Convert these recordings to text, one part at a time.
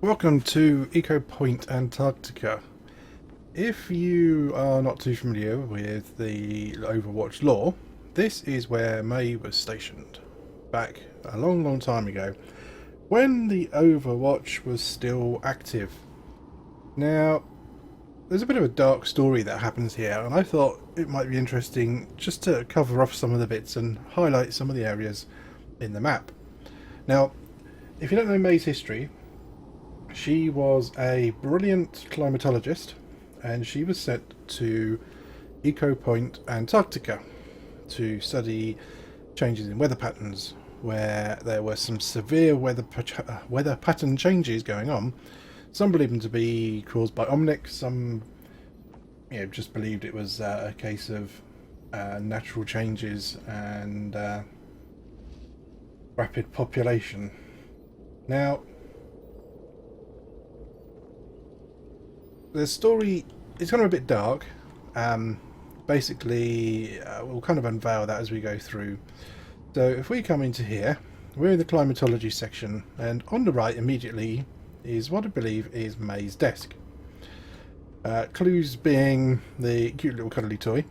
Welcome to Point Antarctica. If you are not too familiar with the Overwatch lore, this is where May was stationed back a long time ago when the Overwatch was still active. Now, there's a bit of a dark story that happens here, and I thought it might be interesting just to cover off some of the bits and highlight some of the areas in the map. Now, if you don't know May's history, she was a brilliant climatologist and she was sent to Point Antarctica to study changes in weather patterns where there were some severe weather pattern changes going on. Some believed them to be caused by Omnic, some just believed it was a case of natural changes and rapid population. Now, the story is kind of a bit dark. Basically, we'll kind of unveil that as we go through. So if we come into here, we're in the climatology section, and on the right immediately is what I believe is May's desk. Clues being the cute little cuddly toy.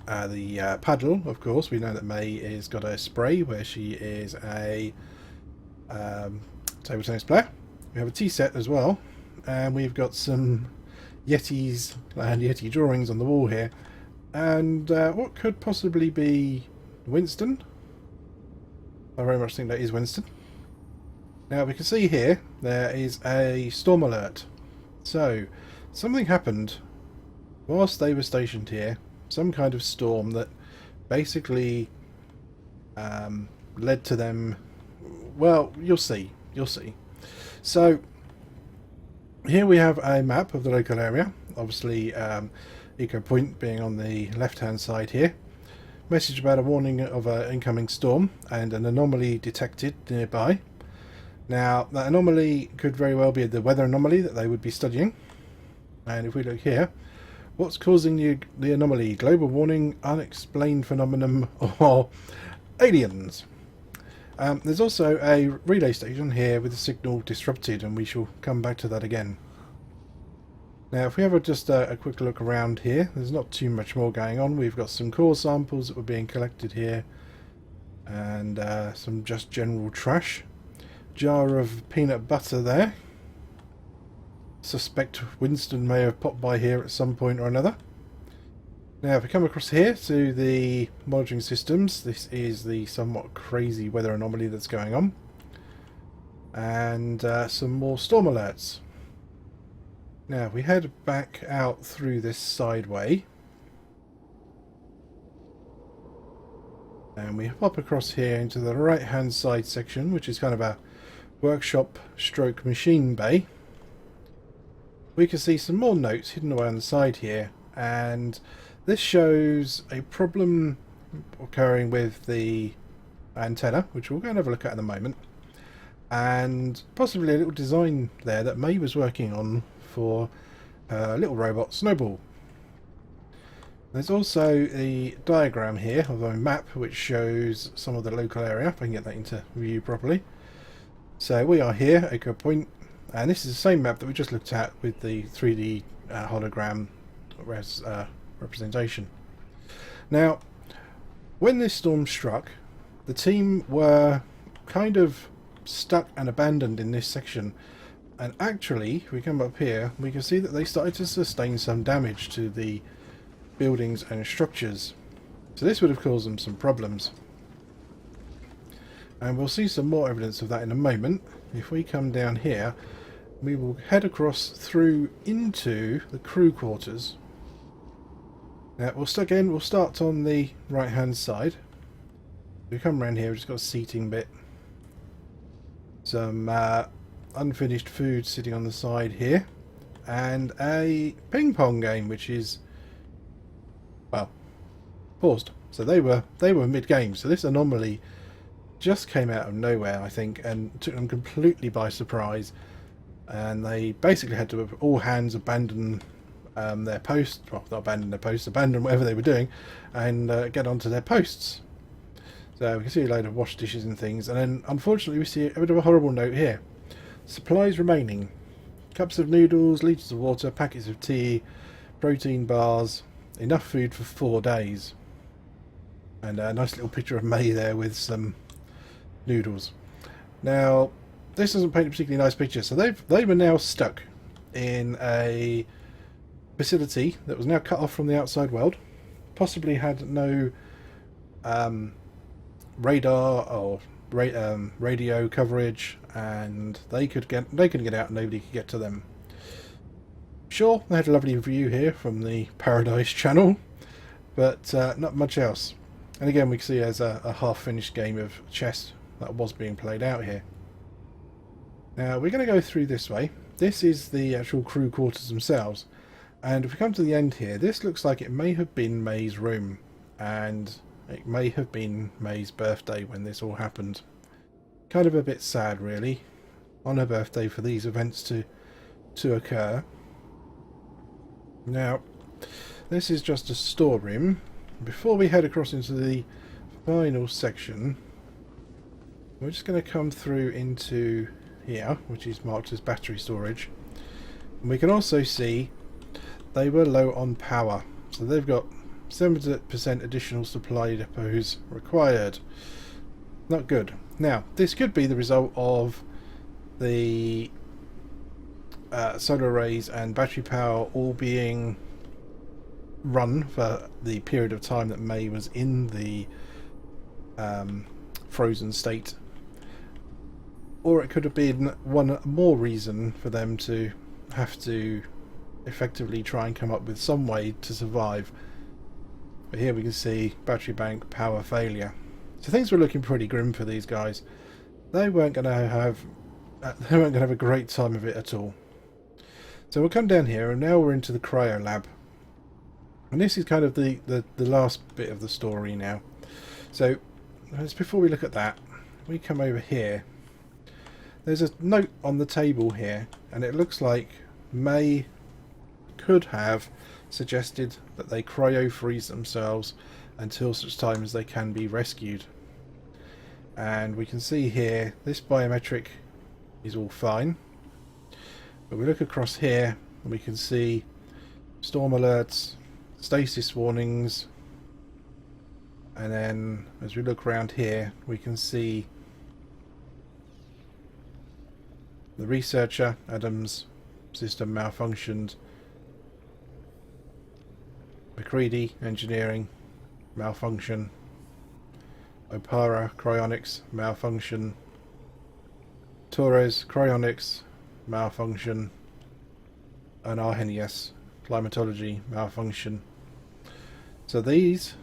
The paddle, of course. We know that May has got a spray where she is a table tennis player. We have a tea set as well. And we've got some Yetis and Yeti drawings on the wall here. And what could possibly be Winston? I very much think that is Winston. Now we can see here there is a storm alert. So something happened whilst they were stationed here. Some kind of storm that basically led to them. Well, you'll see. You'll see. So here we have a map of the local area, obviously Eco Point being on the left hand side here. Message about a warning of an incoming storm and an anomaly detected nearby. Now that anomaly could very well be the weather anomaly that they would be studying. And if we look here, what's causing the anomaly? Global warning, unexplained phenomenon, or aliens? There's also a relay station here with the signal disrupted, and we shall come back to that again. Now if we have just a quick look around here, there's not too much more going on. We've got some core samples that were being collected here, and some just general trash. Jar of peanut butter there. Suspect Winston may have popped by here at some point or another. Now if we come across here to the monitoring systems, this is the somewhat crazy weather anomaly that's going on. And some more storm alerts. Now we head back out through this sideway. And we pop across here into the right hand side section, which is kind of a workshop stroke machine bay. We can see some more notes hidden away on the side here, and this shows a problem occurring with the antenna, which we'll go and have a look at in a moment, and possibly a little design there that May was working on for a little robot Snowball. There's also a diagram here of a map which shows some of the local area, if I can get that into view properly. So we are here, Echo Point, and this is the same map that we just looked at with the 3D hologram representation. Now, when this storm struck, the team were kind of stuck and abandoned in this section, and actually if we come up here we can see that they started to sustain some damage to the buildings and structures, so this would have caused them some problems, and we'll see some more evidence of that in a moment. If we come down here, we will head across through into the crew quarters. Now we'll start on the right hand side. We come around here, we've just got a seating bit, some unfinished food sitting on the side here, and a ping pong game which is, well, paused. So they were mid game, so this anomaly just came out of nowhere, I think, and took them completely by surprise, and they basically had to all hands abandon their post, well, not abandon their posts, abandon whatever they were doing, and get onto their posts. So we can see a load of wash dishes and things, and then unfortunately we see a bit of a horrible note here. Supplies remaining. Cups of noodles, litres of water, packets of tea, protein bars. Enough food for 4 days. And a nice little picture of May there with some noodles. Now, this doesn't paint a particularly nice picture. So they were now stuck in a facility that was now cut off from the outside world. Possibly had no radar or radio coverage, and they couldn't get out, and nobody could get to them. Sure, they had a lovely view here from the Paradise Channel, but not much else. And again, we can see there's a half-finished game of chess that was being played out here. Now we're going to go through this way. This is the actual crew quarters themselves, and if we come to the end here, this looks like it may have been May's room, and it may have been May's birthday when this all happened. Kind of a bit sad, really, on her birthday for these events to occur. Now, this is just a storeroom. Before we head across into the final section, we're just going to come through into here, which is marked as battery storage. And we can also see they were low on power, so they've got 70% additional supply depots required. Not good. Now, this could be the result of the solar arrays and battery power all being run for the period of time that May was in the frozen state. Or it could have been one more reason for them to have to effectively try and come up with some way to survive. But here we can see battery bank power failure. So things were looking pretty grim for these guys. They weren't going to have a great time of it at all. So we'll come down here, and now we're into the cryo lab. And this is kind of the last bit of the story now. So just before we look at that, we come over here. There's a note on the table here, and it looks like May could have suggested that they cryo freeze themselves until such time as they can be rescued. And we can see here this biometric is all fine, but we look across here and we can see storm alerts, stasis warnings, and then as we look around here we can see the researcher Adams system malfunctioned, McCready engineering malfunction, Opara cryonics malfunction, Torres cryonics malfunction, and Arrhenius climatology malfunction. So these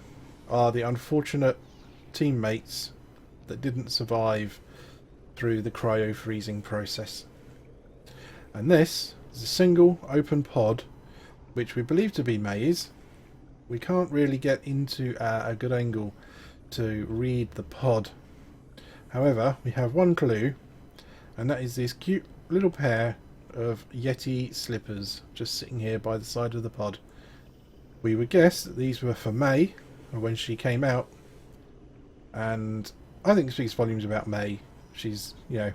are the unfortunate teammates that didn't survive through the cryo freezing process. And this is a single open pod, which we believe to be May's. We can't really get into a good angle to read the pod. However, we have one clue, and that is this cute little pair of Yeti slippers just sitting here by the side of the pod. We would guess that these were for May when she came out, and I think it speaks volumes about May. She's, you know,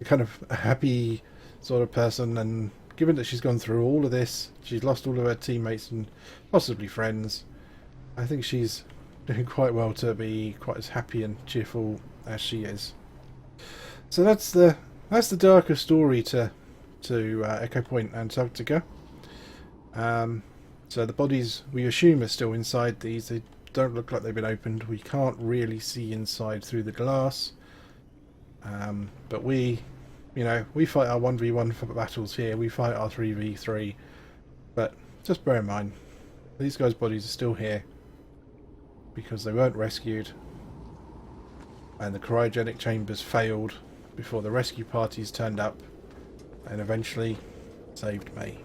a kind of a happy sort of person, and given that she's gone through all of this, she's lost all of her teammates and possibly friends, I think she's doing quite well to be quite as happy and cheerful as she is. So that's the darker story to Echo Point Antarctica. So the bodies we assume are still inside these. They don't look like they've been opened. We can't really see inside through the glass. But we fight our 1v1 for battles here. We fight our 3v3. But just bear in mind, these guys' bodies are still here because they weren't rescued, and the cryogenic chambers failed before the rescue parties turned up and eventually saved May.